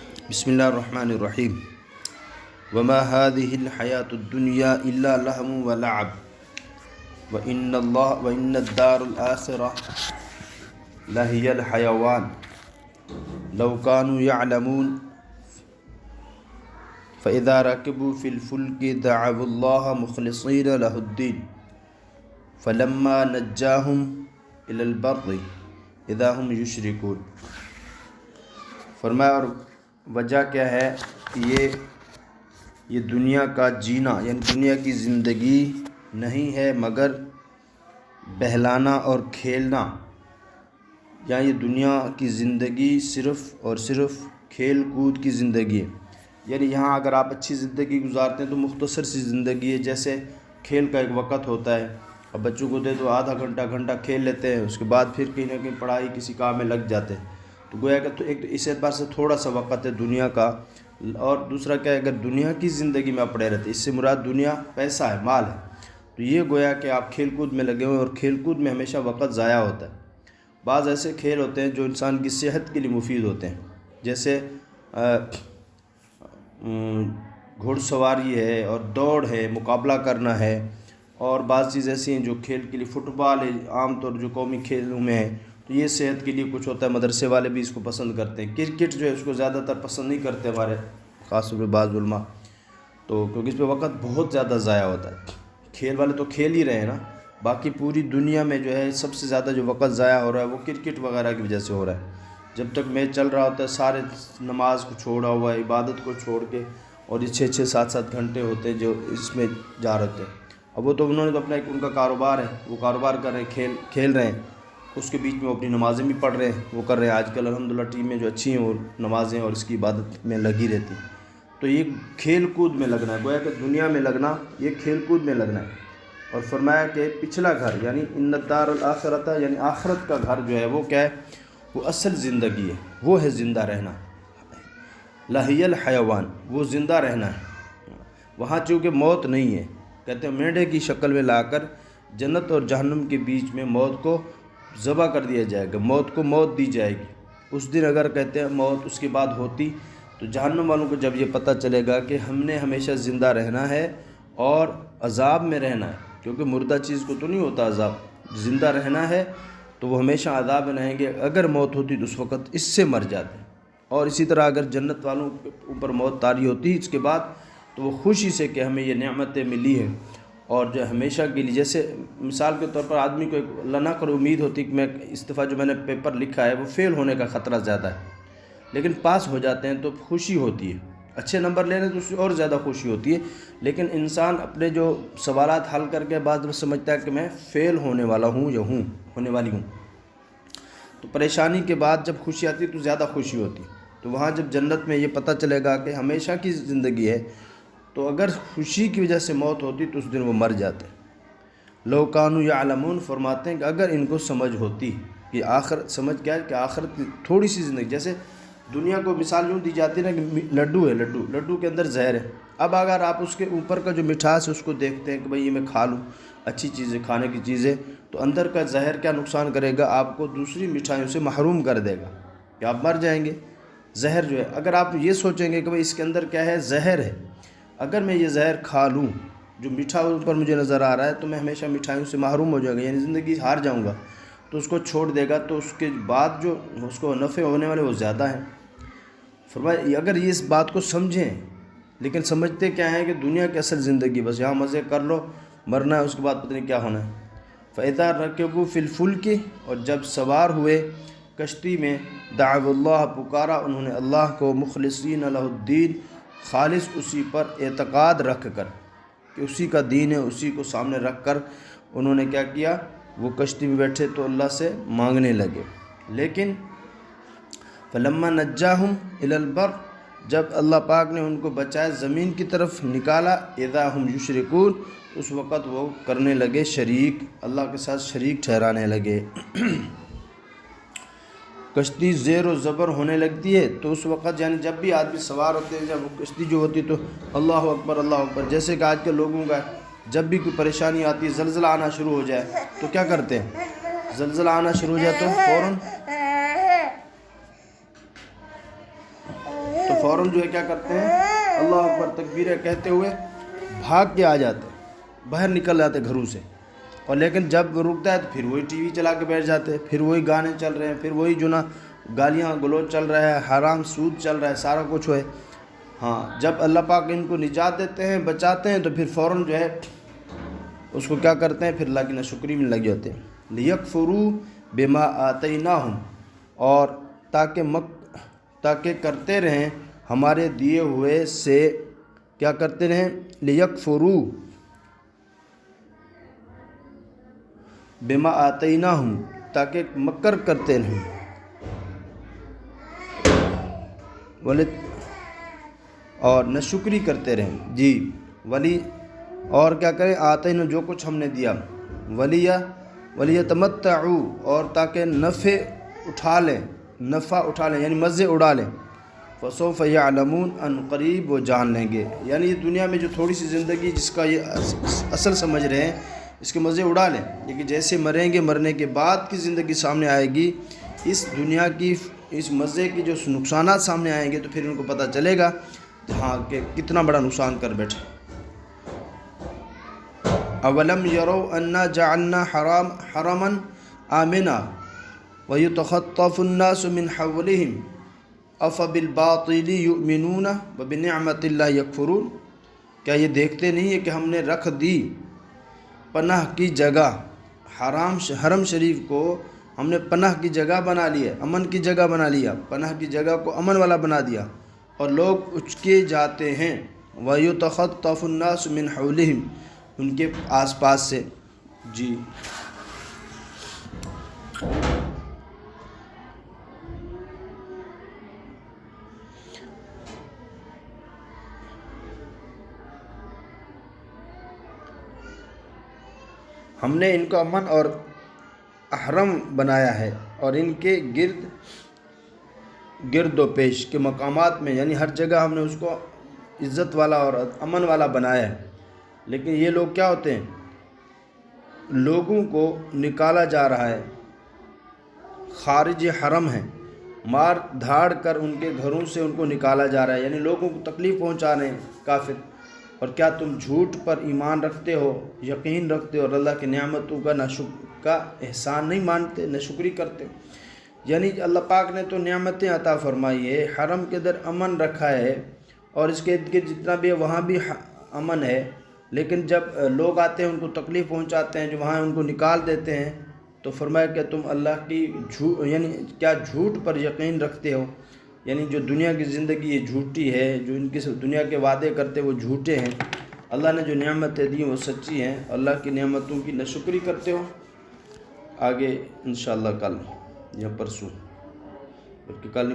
بسم اللہ الرحمن الرحیم وما هذه الحیات الدنیا الا لہو ولعب وإن الدار الآخرة لهي الحیوان لو كانوا يعلمون فإذا ركبوا في الفلك دعوا الله مخلصين له الدين فلما نجاهم إلى البر إذا هم يشركون۔ فرمایا اور وجہ کیا ہے کہ یہ دنیا کا جینا یعنی دنیا کی زندگی نہیں ہے مگر بہلانا اور کھیلنا، یا یہ دنیا کی زندگی صرف اور صرف کھیل کود کی زندگی ہے۔ یعنی یہاں اگر آپ اچھی زندگی گزارتے ہیں تو مختصر سی زندگی ہے، جیسے کھیل کا ایک وقت ہوتا ہے، اب بچوں کو دے تو آدھا گھنٹہ کھیل لیتے ہیں، اس کے بعد پھر کہیں نہ کہیں پڑھائی کسی کام میں لگ جاتے ہیں۔ تو گویا کہ تو ایک تو اس اعتبار سے تھوڑا سا وقت ہے دنیا کا، اور دوسرا کیا ہے اگر دنیا کی زندگی میں آپ پڑے رہتے، اس سے مراد دنیا پیسہ ہے، مال ہے، تو یہ گویا کہ آپ کھیل کود میں لگے ہوئے ہیں، اور کھیل کود میں ہمیشہ وقت ضائع ہوتا ہے۔ بعض ایسے کھیل ہوتے ہیں جو انسان کی صحت کے لیے مفید ہوتے ہیں، جیسے گھوڑ سواری ہے اور دوڑ ہے، مقابلہ کرنا ہے، اور بعض چیز ایسی ہیں جو کھیل کے لیے فٹ بال ہے، عام طور جو قومی کھیلوں میں ہے، تو یہ صحت کے لیے کچھ ہوتا ہے، مدرسے والے بھی اس کو پسند کرتے ہیں۔ کرکٹ جو ہے اس کو زیادہ تر پسند نہیں کرتے ہمارے خاص طور پہ بعض علماء، تو کیونکہ اس پہ وقت بہت زیادہ ضائع ہوتا ہے۔ کھیل والے تو کھیل ہی رہے ہیں نا، باقی پوری دنیا میں جو ہے سب سے زیادہ جو وقت ضائع ہو رہا ہے وہ کرکٹ وغیرہ کی وجہ سے ہو رہا ہے۔ جب تک میچ چل رہا ہوتا ہے سارے نماز کو چھوڑا ہوا ہے، عبادت کو چھوڑ کے، اور یہ 6-7 گھنٹے ہوتے ہیں جو اس میں جا رہے ہوتے ہیں۔ اب وہ تو انہوں نے تو اپنا ایک ان کا کاروبار ہے، وہ کاروبار کر رہے ہیں، کھیل رہے ہیں، اس کے بیچ میں وہ اپنی نمازیں بھی پڑھ رہے ہیں، وہ کر رہے ہیں۔ آج کل الحمدللہ ٹیمیں جو اچھی ہیں وہ نمازیں اور اس کی عبادت میں لگی رہتی ہیں۔ تو یہ کھیل کود میں لگنا ہے، گویا کہ دنیا میں لگنا یہ کھیل کود میں لگنا ہے۔ اور فرمایا کہ پچھلا گھر یعنی ان الدار الاخرۃ یعنی آخرت کا گھر جو ہے وہ کیا ہے، وہ اصل زندگی ہے، وہ ہے زندہ رہنا، لہی الحیوان، وہ زندہ رہنا ہے۔ وہاں چونکہ موت نہیں ہے، کہتے ہیں مینڈے کی شکل میں لا کر جنت اور جہنم کے بیچ میں موت کو ذبح کر دیا جائے گا، موت کو موت دی جائے گی۔ اس دن اگر کہتے ہیں موت اس کے بعد ہوتی تو جہنم والوں کو جب یہ پتہ چلے گا کہ ہم نے ہمیشہ زندہ رہنا ہے اور عذاب میں رہنا ہے، کیونکہ مردہ چیز کو تو نہیں ہوتا عذاب، زندہ رہنا ہے تو وہ ہمیشہ عذاب میں رہیں گے۔ اگر موت ہوتی تو اس وقت اس سے مر جاتے ہیں، اور اسی طرح اگر جنت والوں کے اوپر موت طاری ہوتی اس کے بعد تو وہ خوشی سے کہ ہمیں یہ نعمتیں ملی ہیں، اور جو ہمیشہ کے لیے، جیسے مثال کے طور پر آدمی کو ایک اللہ نہ کرے امید ہوتی کہ میں اس دفعہ جو میں نے پیپر لکھا ہے وہ فیل ہونے کا خطرہ زیادہ ہے، لیکن پاس ہو جاتے ہیں تو خوشی ہوتی ہے، اچھے نمبر لینے تو اس سے اور زیادہ خوشی ہوتی ہے۔ لیکن انسان اپنے جو سوالات حل کر کے بعد میں سمجھتا ہے کہ میں فیل ہونے والا ہوں یا ہونے والی ہوں، تو پریشانی کے بعد جب خوشی آتی تو زیادہ خوشی ہوتی۔ تو وہاں جب جنت میں یہ پتہ چلے گا کہ ہمیشہ کی زندگی ہے، تو اگر خوشی کی وجہ سے موت ہوتی تو اس دن وہ مر جاتے۔ لو کانوا یعلمون فرماتے ہیں کہ اگر ان کو سمجھ ہوتی کہ آخرت، سمجھ کیا ہے کہ آخرت کی تھوڑی سی زندگی، جیسے دنیا کو مثال یوں دی جاتی ہے نا کہ لڈو ہے، لڈو کے اندر زہر ہے۔ اب اگر آپ اس کے اوپر کا جو مٹھاس ہے اس کو دیکھتے ہیں کہ بھئی یہ میں کھا لوں، اچھی چیز ہے، کھانے کی چیز ہے، تو اندر کا زہر کیا نقصان کرے گا، آپ کو دوسری مٹھائیوں سے محروم کر دے گا کہ آپ مر جائیں گے۔ زہر جو ہے، اگر آپ یہ سوچیں گے کہ بھئی اس کے اندر کیا ہے، زہر ہے، اگر میں یہ زہر کھا لوں جو میٹھا اوپر مجھے نظر آ رہا ہے تو میں ہمیشہ مٹھائیوں سے محروم ہو جاؤں گا، یعنی زندگی ہار جاؤں گا، تو اس کو چھوڑ دے گا، تو اس کے بعد جو اس کو نفع ہونے والے وہ زیادہ ہیں۔ فرمایا اگر یہ اس بات کو سمجھیں، لیکن سمجھتے کیا ہیں کہ دنیا کی اصل زندگی بس یہاں مزے کر لو، مرنا ہے، اس کے بعد پتہ نہیں کیا ہونا ہے۔ فَإِذَا رَكِبُوا فِي الْفُلْكِ اور جب سوار ہوئے کشتی میں، دعوا اللہ پکارا انہوں نے اللہ کو، مخلصین لہ الدین خالص اسی پر اعتقاد رکھ کر کہ اسی کا دین ہے، اسی کو سامنے رکھ کر انہوں نے کیا کیا، وہ کشتی میں بیٹھے تو اللہ سے مانگنے لگے۔ لیکن فلما نجاہم الی البر جب اللہ پاک نے ان کو بچائے، زمین کی طرف نکالا، اذا ہم یشرکون اس وقت وہ کرنے لگے شریک، اللہ کے ساتھ شریک ٹھہرانے لگے۔ کشتی زیر و زبر ہونے لگتی ہے تو اس وقت یعنی جب بھی آدمی سوار ہوتے ہیں، جب وہ کشتی جو ہوتی تو اللہ اکبر اللہ اکبر، جیسے کہ آج کے لوگوں کا جب بھی کوئی پریشانی آتی ہے، زلزلہ آنا شروع ہو جائے تو کیا کرتے ہیں، زلزلہ آنا فوراً جو ہے کیا کرتے ہیں، اللہ اکبر تکبیریں کہتے ہوئے بھاگ کے آ جاتے ہیں، باہر نکل جاتے گھروں سے. اور لیکن جب رکتا ہے تو پھر وہی ٹی وی چلا کے بیٹھ جاتے ہیں، پھر وہی گانے چل رہے ہیں، پھر وہی جو نا گالیاں گلوچ چل رہا ہے، حرام سود چل رہا ہے، سارا کچھ ہے. ہاں جب اللہ پاک ان کو نجات دیتے ہیں، بچاتے ہیں، تو پھر فوراً جو ہے اس کو کیا کرتے ہیں، پھر اللہ کی ناشکری میں لگ جاتے ہیں. لیکفروا بما آتیناہم، اور تاکہ کرتے رہیں ہمارے دیے ہوئے سے، کیا کرتے رہیں، لیکفروا بما آتیناہم، تاکہ مکر کرتے رہیں، اور ناشکری کرتے رہیں. جی ولی، اور کیا کریں، آتینا جو کچھ ہم نے دیا، ولیتمتعوا، اور تاکہ نفع اٹھا لیں یعنی مزے اڑا لیں. فسوف یعلمون، ان قریب وہ جان لیں گے. یعنی یہ دنیا میں جو تھوڑی سی زندگی جس کا یہ اصل سمجھ رہے ہیں، اس کے مزے اڑا لیں، لیکن جیسے مریں گے، مرنے کے بعد کی زندگی سامنے آئے گی، اس دنیا کی اس مزے کی جو نقصانات سامنے آئیں گے، تو پھر ان کو پتہ چلے گا ہاں کہ کتنا بڑا نقصان کر بیٹھے. اولم یروا انا جعلنا حرما آمنا ویتخطف الناس من حولهم افبالباطل یؤمنون وبنعمت اللہ یکفرون. کیا یہ دیکھتے نہیں ہے کہ ہم نے رکھ دی پناہ کی جگہ، حرم شریف کو ہم نے پناہ کی جگہ بنا لیا، امن کی جگہ بنا لیا، پناہ کی جگہ کو امن والا بنا دیا، اور لوگ اچکے جاتے ہیں. وَيُتَخَطَّفُ النَّاسُ مِنْ حَوْلِهِمْ، ان کے آس پاس سے. جی ہم نے ان کو امن اور احرم بنایا ہے، اور ان کے گرد و پیش کے مقامات میں، یعنی ہر جگہ ہم نے اس کو عزت والا اور امن والا بنایا ہے. لیکن یہ لوگ کیا ہوتے ہیں، لوگوں کو نکالا جا رہا ہے، خارج حرم ہے، مار دھاڑ کر ان کے گھروں سے ان کو نکالا جا رہا ہے، یعنی لوگوں کو تکلیف پہنچا رہے ہیں کافر. اور کیا تم جھوٹ پر ایمان رکھتے ہو، یقین رکھتے ہو، اور اللہ کی نعمتوں کا احسان نہیں مانتے، ناشکری کرتے. یعنی اللہ پاک نے تو نعمتیں عطا فرمائی ہے، حرم کے در امن رکھا ہے، اور اس کے ارد گرد جتنا بھی ہے وہاں بھی امن ہے، لیکن جب لوگ آتے ہیں ان کو تکلیف پہنچاتے ہیں، جو وہاں ان کو نکال دیتے ہیں، تو فرمایا کہ تم اللہ کی یعنی کیا جھوٹ پر یقین رکھتے ہو. یعنی جو دنیا کی زندگی یہ جھوٹی ہے، جو ان کی دنیا کے وعدے کرتے وہ جھوٹے ہیں، اللہ نے جو نعمتیں دی وہ سچی ہیں، اللہ کی نعمتوں کی ناشکری کرتے ہو. آگے انشاءاللہ کل یا پرسوں، بلکہ کل